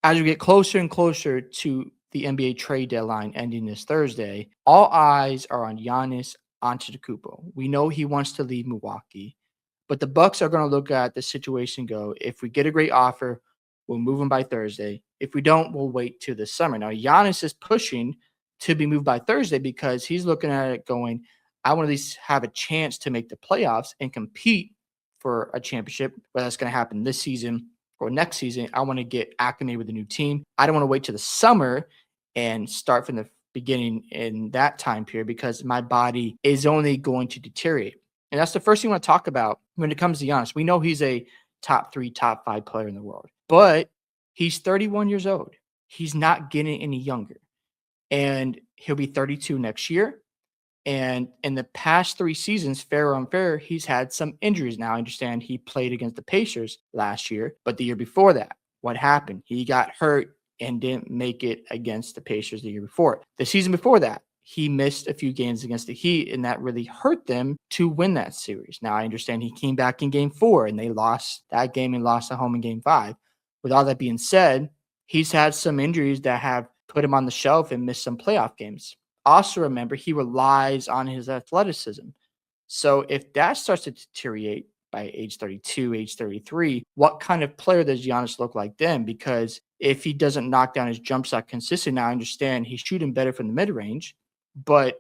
As we get closer and closer to the NBA trade deadline ending this Thursday, all eyes are on Giannis Antetokounmpo. We know he wants to leave Milwaukee, but the Bucks are going to look at the situation and go, if we get a great offer, we'll move him by Thursday. If we don't, we'll wait till the summer. Now, Giannis is pushing to be moved by Thursday because he's looking at it going, I want to at least have a chance to make the playoffs and compete for a championship, whether that's going to happen this season or next season. I want to get acclimated with a new team. I don't want to wait till the summer and start from the beginning in that time period because my body is only going to deteriorate. And that's the first thing I want to talk about when it comes to Giannis. We know he's a top 3, top 5 player in the world, but he's 31 years old. He's not getting any younger. And he'll be 32 next year. And in the past 3 seasons, fair or unfair, he's had some injuries. Now, I understand he played against the Pacers last year, but the year before that, what happened? He got hurt and didn't make it against the Pacers the year before. The season before that, he missed a few games against the Heat, and that really hurt them to win that series. Now, I understand he came back in game 4, and they lost that game and lost at home in game 5. With all that being said, he's had some injuries that have put him on the shelf and missed some playoff games. Also, remember, he relies on his athleticism. So if that starts to deteriorate by age 32, age 33, what kind of player does Giannis look like then? Because if he doesn't knock down his jump shot consistently, now I understand he's shooting better from the mid-range, but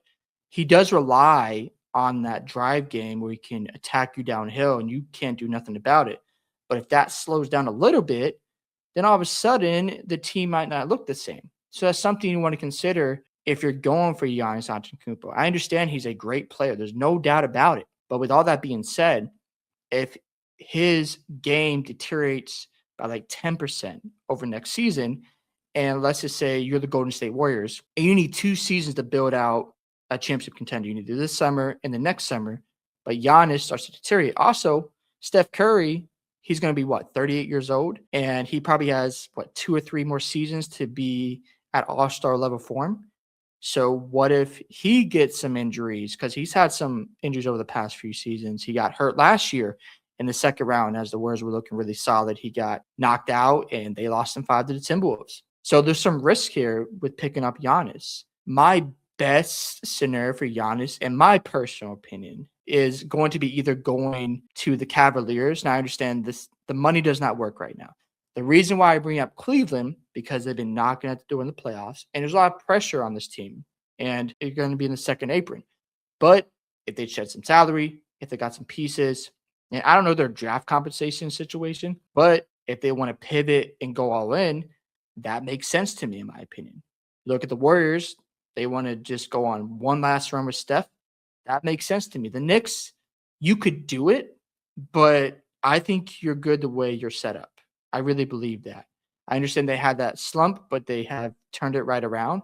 he does rely on that drive game where he can attack you downhill and you can't do nothing about it. But if that slows down a little bit, then all of a sudden the team might not look the same. So that's something you want to consider if you're going for Giannis Antetokounmpo. I understand he's a great player. There's no doubt about it. But with all that being said, if his game deteriorates by like 10% over next season, and let's just say you're the Golden State Warriors, and you need 2 seasons to build out a championship contender. You need to do this summer and the next summer, but Giannis starts to deteriorate. Also, Steph Curry, he's going to be, 38 years old, and he probably has, 2 or 3 more seasons to be at all-star level form. So what if he gets some injuries? Because he's had some injuries over the past few seasons. He got hurt last year in the second round as the Warriors were looking really solid. He got knocked out, and they lost in 5 to the Timberwolves. So there's some risk here with picking up Giannis. My best scenario for Giannis, in my personal opinion, is going to be either going to the Cavaliers. Now, I understand this, the money does not work right now. The reason why I bring up Cleveland, because they've been knocking at the door in the playoffs, and there's a lot of pressure on this team, and you're going to be in the second apron. But if they shed some salary, if they got some pieces, and I don't know their draft compensation situation, but if they want to pivot and go all in, that makes sense to me, in my opinion. Look at the Warriors. They want to just go on one last run with Steph. That makes sense to me. The Knicks, you could do it, but I think you're good the way you're set up. I really believe that. I understand they had that slump, but they have turned it right around.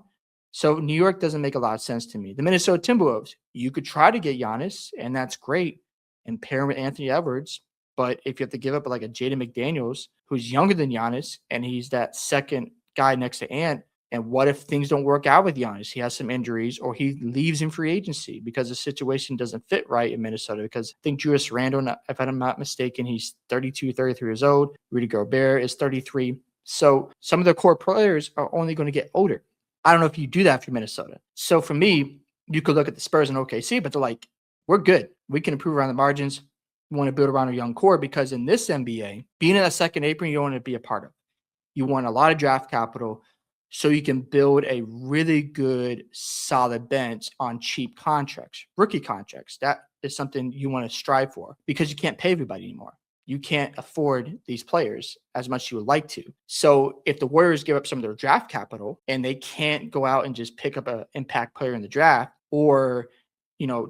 So New York doesn't make a lot of sense to me. The Minnesota Timberwolves, you could try to get Giannis, and that's great, and pair him with Anthony Edwards. But if you have to give up like a Jaden McDaniels, who's younger than Giannis, and he's that second guy next to Ant, and what if things don't work out with Giannis? He has some injuries or he leaves in free agency because the situation doesn't fit right in Minnesota. Because I think Julius Randle, if I'm not mistaken, he's 32, 33 years old. Rudy Gobert is 33. So some of the core players are only going to get older. I don't know if you do that for Minnesota. So for me, you could look at the Spurs and OKC, but they're like, we're good. We can improve around the margins. We want to build around a young core because in this NBA, being in a second apron, you don't want to be a part of. You want a lot of draft capital so you can build a really good, solid bench on cheap contracts, rookie contracts. That is something you want to strive for because you can't pay everybody anymore. You can't afford these players as much as you would like to. So if the Warriors give up some of their draft capital and they can't go out and just pick up an impact player in the draft or,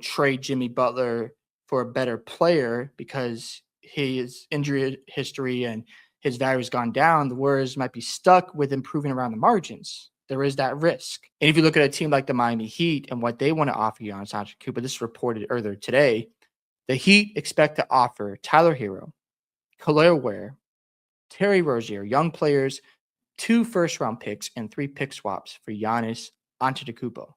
trade Jimmy Butler for a better player because his injury history and his value has gone down, the Warriors might be stuck with improving around the margins. There is that risk. And if you look at a team like the Miami Heat and what they want to offer Giannis Antetokounmpo, this is reported earlier today, the Heat expect to offer Tyler Hero, Khalil Ware, Terry Rozier, young players, 2 first-round picks, and 3 pick swaps for Giannis Antetokounmpo.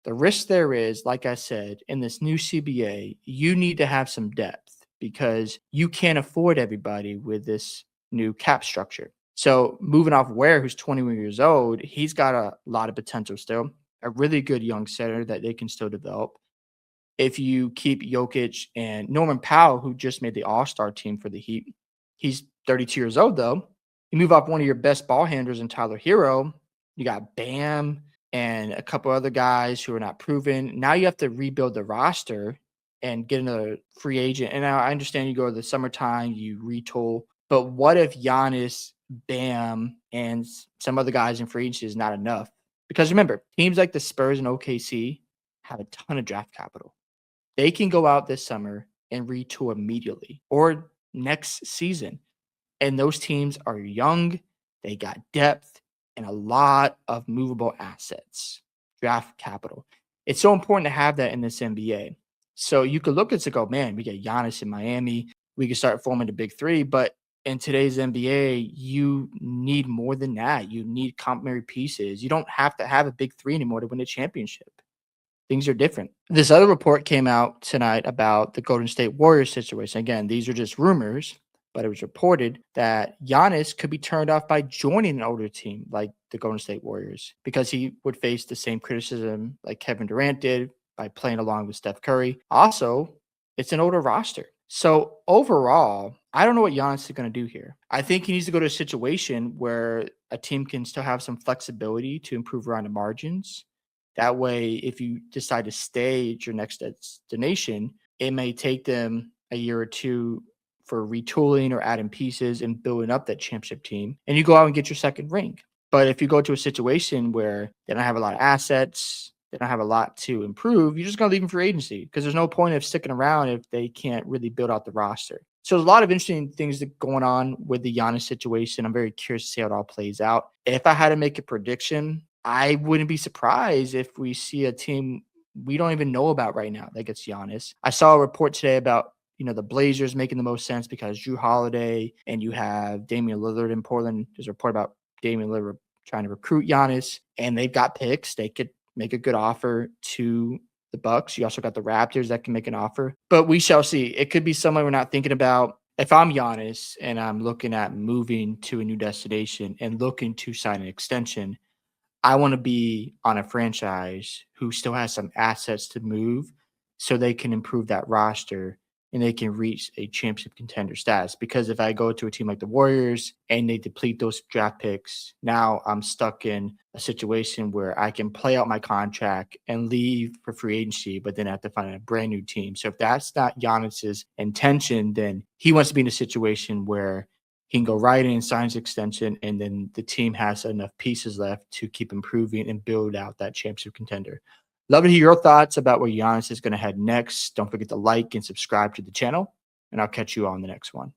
The risk there is, like I said, in this new CBA, you need to have some depth because you can't afford everybody with this new cap structure. So moving off Ware, who's 21 years old, he's got a lot of potential still. A really good young center that they can still develop. If you keep Jokic and Norman Powell, who just made the All-Star team for the Heat, he's 32 years old though. You move off one of your best ball handlers in Tyler Hero. You got Bam and a couple other guys who are not proven. Now you have to rebuild the roster and get another free agent. And now I understand you go to the summertime, you retool. But what if Giannis, Bam, and some other guys in free agency is not enough? Because remember, teams like the Spurs and OKC have a ton of draft capital. They can go out this summer and retool immediately or next season. And those teams are young, they got depth and a lot of movable assets, draft capital. It's so important to have that in this NBA. So you could look at it and go, man, we get Giannis in Miami. We can start forming the big three. But in today's NBA, you need more than that. You need complementary pieces. You don't have to have a big three anymore to win a championship. Things are different. This other report came out tonight about the Golden State Warriors situation. Again, these are just rumors, but it was reported that Giannis could be turned off by joining an older team like the Golden State Warriors because he would face the same criticism like Kevin Durant did by playing along with Steph Curry. Also, it's an older roster. So overall, I don't know what Giannis is going to do here. I think he needs to go to a situation where a team can still have some flexibility to improve around the margins. That way, if you decide to stay at your next destination, it may take them a year or two for retooling or adding pieces and building up that championship team. And you go out and get your second ring. But if you go to a situation where they don't have a lot of assets, they don't have a lot to improve, you're just going to leave them for agency because there's no point of sticking around if they can't really build out the roster. So there's a lot of interesting things that going on with the Giannis situation. I'm very curious to see how it all plays out. If I had to make a prediction, I wouldn't be surprised if we see a team we don't even know about right now that gets Giannis. I saw a report today about the Blazers making the most sense because Drew Holiday and you have Damian Lillard in Portland. There's a report about Damian Lillard trying to recruit Giannis, and they've got picks. They could make a good offer to the Bucks. You also got the Raptors that can make an offer, but we shall see. It could be someone we're not thinking about. If I'm Giannis and I'm looking at moving to a new destination and looking to sign an extension, I want to be on a franchise who still has some assets to move so they can improve that roster and they can reach a championship contender status. Because if I go to a team like the Warriors and they deplete those draft picks, now I'm stuck in a situation where I can play out my contract and leave for free agency, but then I have to find a brand new team. So if that's not Giannis's intention, then he wants to be in a situation where he can go right in, signs extension, and then the team has enough pieces left to keep improving and build out that championship contender. Love to hear your thoughts about where Giannis is going to head next. Don't forget to like and subscribe to the channel, and I'll catch you on the next one.